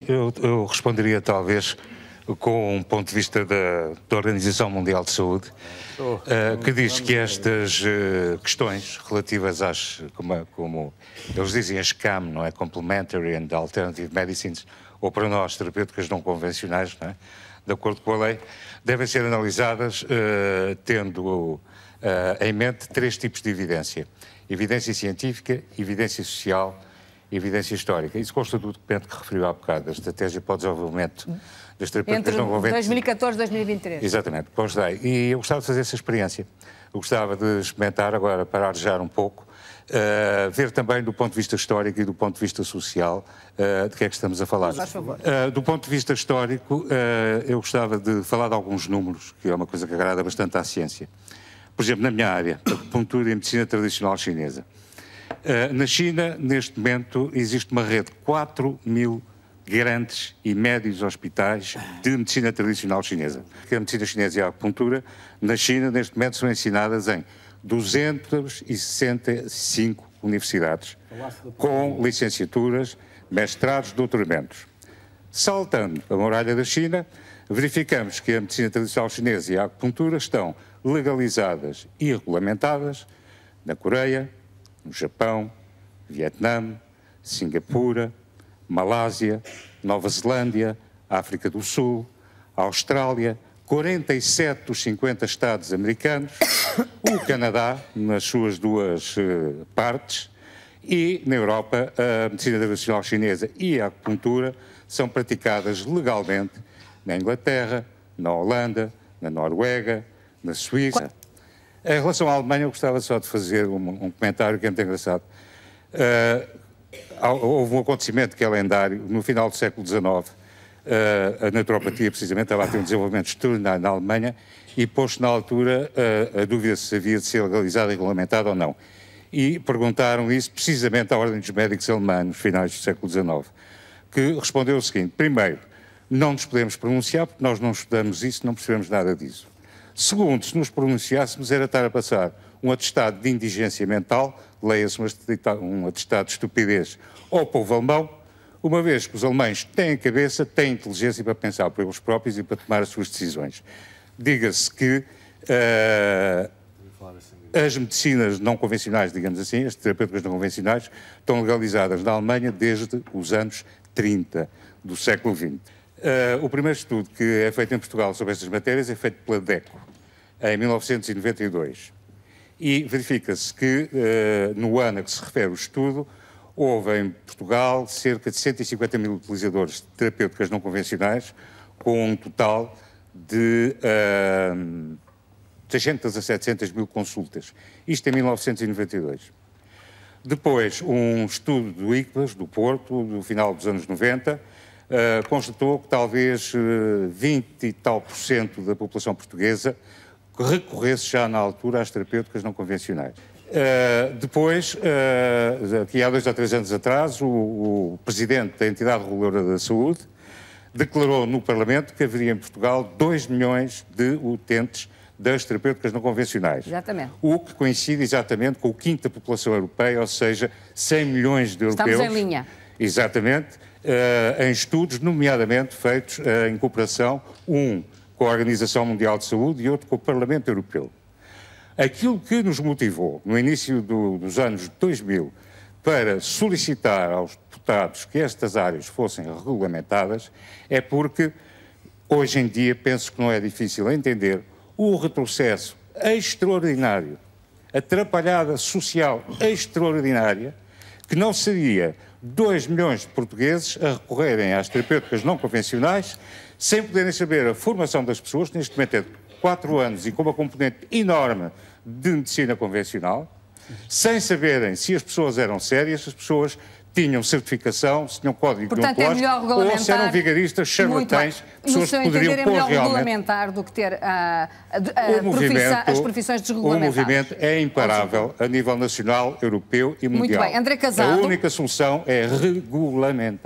Eu responderia talvez com um ponto de vista da Organização Mundial de Saúde, que diz que estas questões relativas às, como eles dizem, as CAM, não é? Complementary and Alternative Medicines, ou para nós, terapêuticas não convencionais, não é? De acordo com a lei, devem ser analisadas tendo em mente três tipos de evidência: evidência científica, evidência social e evidência histórica. Isso consta do documento que referiu há bocado, a Estratégia para o Desenvolvimento das Terapêuticas Não Convencionais. Entre 2014 e 2023. Exatamente, consta aí. E eu gostava de fazer essa experiência. Eu gostava de experimentar agora, para arejar um pouco, ver também do ponto de vista histórico e do ponto de vista social de que é que estamos a falar. Faz favor. Do ponto de vista histórico, eu gostava de falar de alguns números, que é uma coisa que agrada bastante à ciência. Por exemplo, na minha área, acupuntura e medicina tradicional chinesa. Na China, neste momento, existe uma rede de 4.000 grandes e médios hospitais de medicina tradicional chinesa. A medicina chinesa e a acupuntura, na China, neste momento, são ensinadas em 265 universidades, com licenciaturas, mestrados, doutoramentos. Saltando a muralha da China, verificamos que a medicina tradicional chinesa e a acupuntura estão legalizadas e regulamentadas na Coreia, no Japão, Vietnã, Singapura, Malásia, Nova Zelândia, África do Sul, Austrália, 47 dos 50 Estados americanos, o Canadá, nas suas duas partes, e na Europa a medicina tradicional chinesa e a acupuntura são praticadas legalmente na Inglaterra, na Holanda, na Noruega, na Suíça. Em relação à Alemanha, eu gostava só de fazer um comentário que é muito engraçado. Houve um acontecimento que é lendário. No final do século XIX, a naturopatia, precisamente, estava a ter um desenvolvimento extraordinário na Alemanha e pôs-se na altura a dúvida se havia de ser legalizada e regulamentada ou não. E perguntaram isso precisamente à Ordem dos Médicos Alemães, nos finais do século XIX, que respondeu o seguinte: primeiro, não nos podemos pronunciar porque nós não estudamos isso, não percebemos nada disso. Segundo, se nos pronunciássemos era estar a passar um atestado de indigência mental, leia-se um atestado de estupidez ao povo alemão, uma vez que os alemães têm cabeça, têm inteligência para pensar por eles próprios e para tomar as suas decisões. Diga-se que as medicinas não convencionais, digamos assim, as terapêuticas não convencionais, estão legalizadas na Alemanha desde os anos 30 do século XX. O primeiro estudo que é feito em Portugal sobre estas matérias é feito pela DECO, em 1992. E verifica-se que, no ano a que se refere o estudo, houve em Portugal cerca de 150 mil utilizadores de terapêuticas não convencionais, com um total de 600 a 700 mil consultas. Isto em 1992. Depois, um estudo do ICBAS, do Porto, do final dos anos 90, constatou que talvez 20 e tal % da população portuguesa recorresse já na altura às terapêuticas não convencionais. Depois, aqui há 2 ou 3 anos atrás, o presidente da entidade reguladora da saúde declarou no Parlamento que haveria em Portugal 2 milhões de utentes das terapêuticas não convencionais. Exatamente. O que coincide exatamente com o quinto da população europeia, ou seja, 100 milhões de europeus. Estamos em linha. Exatamente. Em estudos, nomeadamente feitos em cooperação, um com a Organização Mundial de Saúde e outro com o Parlamento Europeu. Aquilo que nos motivou, no início dos anos 2000, para solicitar aos deputados que estas áreas fossem regulamentadas, é porque, hoje em dia, penso que não é difícil entender o retrocesso extraordinário, a atrapalhada social extraordinária, que não seria 2 milhões de portugueses a recorrerem às terapêuticas não convencionais, sem poderem saber a formação das pessoas, que neste momento é de 4 anos e com uma componente enorme de medicina convencional, sem saberem se as pessoas eram sérias, se as pessoas tinham certificação, se tinham código deontológico, ou se eram vigaristas, charlatães, pessoas que poderiam pôr realmente... É melhor regulamentar do que ter as profissões desregulamentadas. O movimento é imparável a nível nacional, europeu e mundial. Muito bem. André Casado. A única solução é regulamentar.